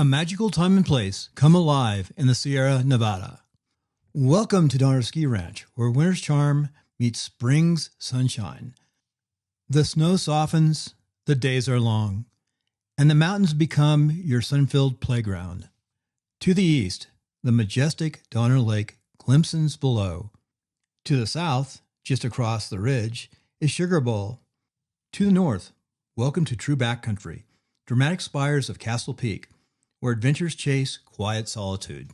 A magical time and place come alive in the Sierra Nevada. Welcome to Donner Ski Ranch, where winter's charm meets spring's sunshine. The snow softens, the days are long, and the mountains become your sun-filled playground. To the east, the majestic Donner Lake glimpses below. To the south, just across the ridge, is Sugar Bowl. To the north, welcome to true backcountry, dramatic spires of Castle Peak, where adventures chase quiet solitude.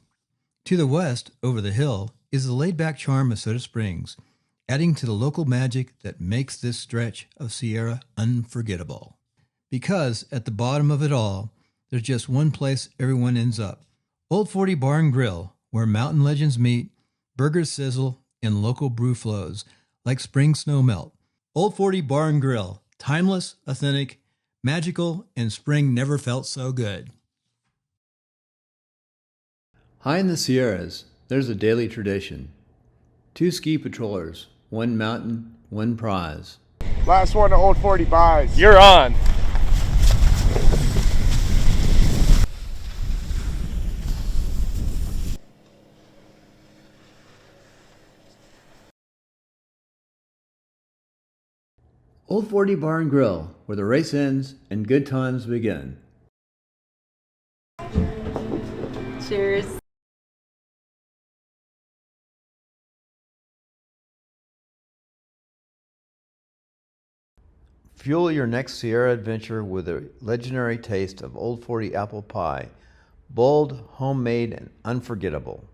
To the west, over the hill, is the laid-back charm of Soda Springs, adding to the local magic that makes this stretch of Sierra unforgettable. Because at the bottom of it all, there's just one place everyone ends up. Old 40 Bar and Grill, where mountain legends meet, burgers sizzle, and local brew flows like spring snow melt. Old 40 Bar and Grill, timeless, authentic, magical, and spring never felt so good. High in the Sierras, there's a daily tradition. 2 ski patrollers, 1 mountain, 1 prize. Last one to Old 40 buys. You're on. Old 40 Bar and Grill, where the race ends and good times begin. Cheers. Fuel your next Sierra adventure with a legendary taste of Old 40 apple pie, bold, homemade, and unforgettable.